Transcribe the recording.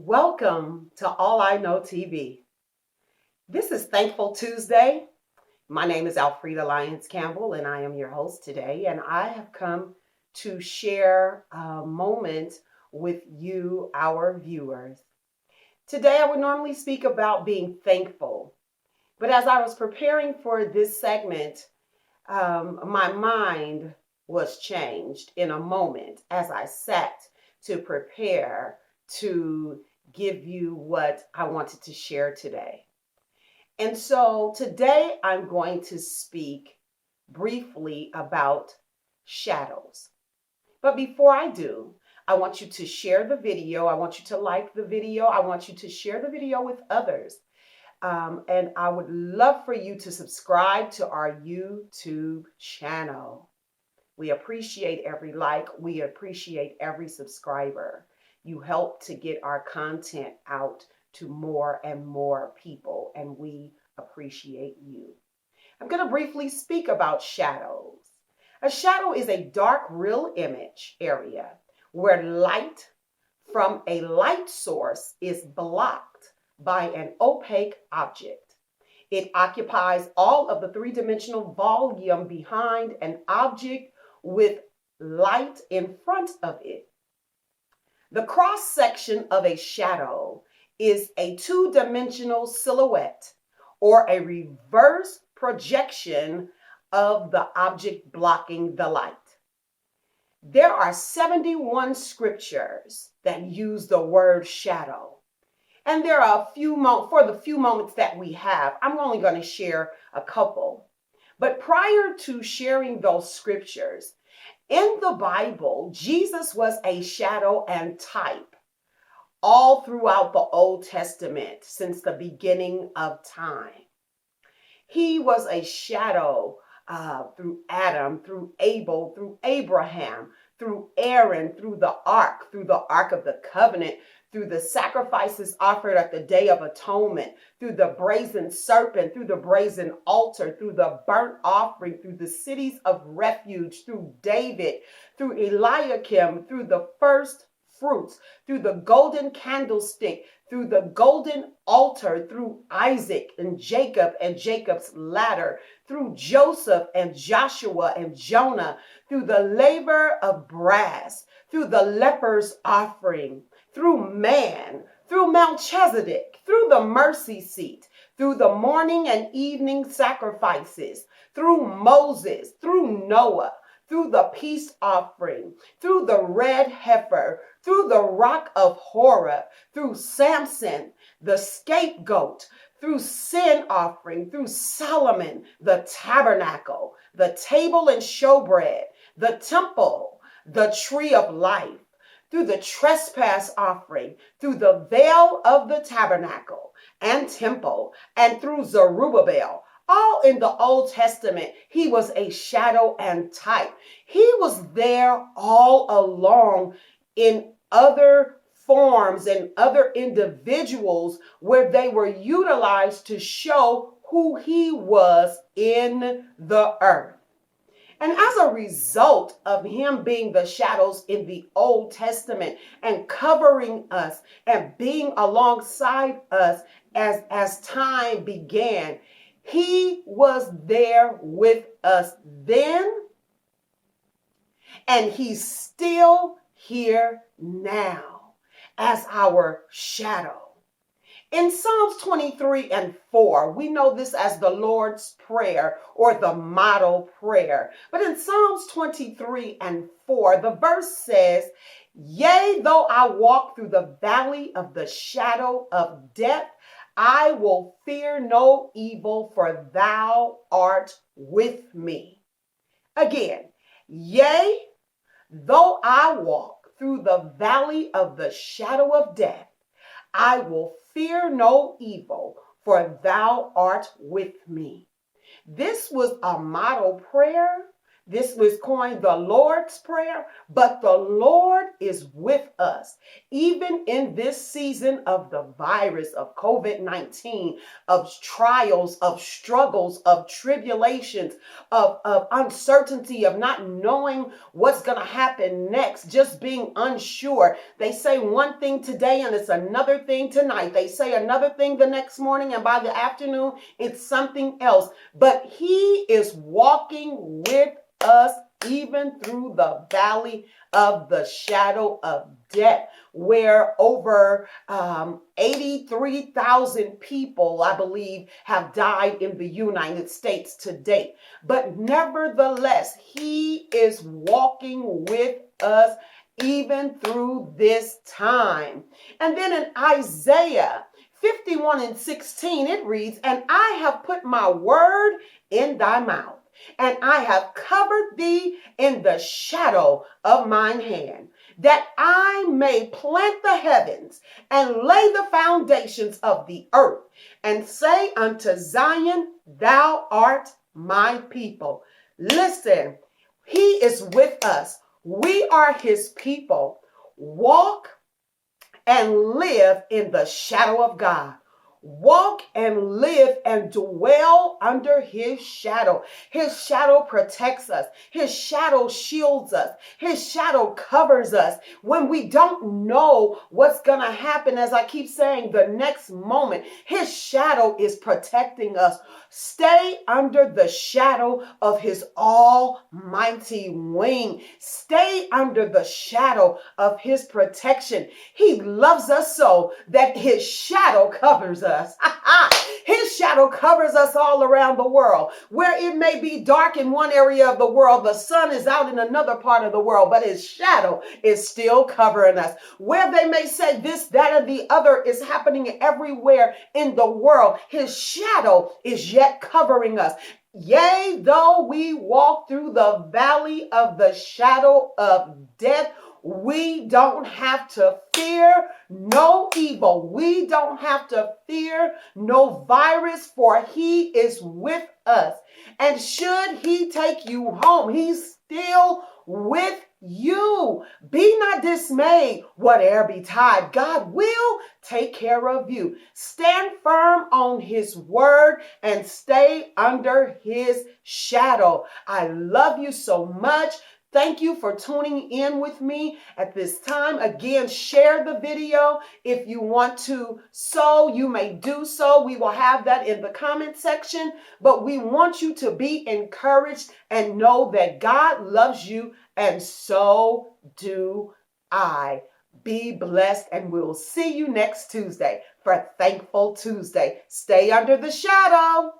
Welcome to All I Know TV. This is Thankful Tuesday. My name is Alfreda Lyons-Campbell, and I am your host today. And I have come to share a moment with you, our viewers. Today, I would normally speak about being thankful. But as I was preparing for this segment, my mind was changed in a moment as I sat to prepare to give you what I wanted to share today. And so today I'm going to speak briefly about shadows. But before I do, I want you to share the video. I want you to like the video. I want you to share the video with others. And I would love for you to subscribe to our YouTube channel. We appreciate every like. We appreciate every subscriber. You help to get our content out to more and more people, and we appreciate you. I'm going to briefly speak about shadows. A shadow is a dark real image area where light from a light source is blocked by an opaque object. It occupies all of the three-dimensional volume behind an object with light in front of it. The cross-section of a shadow is a two-dimensional silhouette or a reverse projection of the object blocking the light. There are 71 scriptures that use the word shadow. And there are for the few moments that we have, I'm only going to share a couple. But prior to sharing those scriptures, in the Bible, Jesus was a shadow and type all throughout the Old Testament since the beginning of time. He was a shadow through Adam, through Abel, through Abraham, through Aaron, through the Ark of the Covenant, through the sacrifices offered at the Day of Atonement, through the brazen serpent, through the brazen altar, through the burnt offering, through the cities of refuge, through David, through Eliakim, through the first fruits, through the golden candlestick, through the golden altar, through Isaac and Jacob's ladder, through Joseph and Joshua and Jonah, through the laver of brass, through the leper's offering, through man, through Melchizedek, through the mercy seat, through the morning and evening sacrifices, through Moses, through Noah, through the peace offering, through the red heifer, through the rock of Horeb, through Samson, the scapegoat, through sin offering, through Solomon, the tabernacle, the table and showbread, the temple, the tree of life, through the trespass offering, through the veil of the tabernacle and temple, and through Zerubbabel. All in the Old Testament, he was a shadow and type. He was there all along in other forms and other individuals where they were utilized to show who he was in the earth. And as a result of him being the shadows in the Old Testament and covering us and being alongside us as time began, he was there with us then, and he's still here now as our shadow. In Psalms 23:4, we know this as the Lord's Prayer or the model prayer. But in Psalms 23:4, the verse says, "Yea, though I walk through the valley of the shadow of death, I will fear no evil, for thou art with me." Again, yea, though I walk through the valley of the shadow of death, I will fear no evil, for thou art with me. This was a model prayer This was coined the Lord's Prayer, but the Lord is with us. Even in this season of the virus of COVID-19, of trials, of struggles, of tribulations, of uncertainty, of not knowing what's going to happen next, just being unsure. They say one thing today and it's another thing tonight. They say another thing the next morning, and by the afternoon, it's something else. But He is walking with us even through the valley of the shadow of death, where over 83,000 people, I believe, have died in the United States to date. But nevertheless, He is walking with us even through this time. And then in Isaiah 51:16, it reads, "And I have put my word in thy mouth, and I have covered thee in the shadow of mine hand, that I may plant the heavens and lay the foundations of the earth, and say unto Zion, thou art my people." Listen, He is with us. We are His people. Walk and live in the shadow of God. Walk and live and dwell under His shadow. His shadow protects us. His shadow shields us. His shadow covers us. When we don't know what's going to happen, as I keep saying, the next moment, His shadow is protecting us. Stay under the shadow of His almighty wing. Stay under the shadow of His protection. He loves us so that His shadow covers us. His shadow covers us all around the world. Where it may be dark in one area of the world, the sun is out in another part of the world, but His shadow is still covering us. Where they may say this, that, or the other is happening everywhere in the world, His shadow is yet covering us. Yea, though we walk through the valley of the shadow of death, we don't have to fear no evil. We don't have to fear no virus, for He is with us. And should He take you home, He's still with you. Be not dismayed, whate'er betide. God will take care of you. Stand firm on His word and stay under His shadow. I love you so much. Thank you for tuning in with me at this time. Again, share the video. If you want to sow, you may do so. We will have that in the comment section. But we want you to be encouraged and know that God loves you, and so do I. Be blessed, and we'll see you next Tuesday for Thankful Tuesday. Stay under the shadow.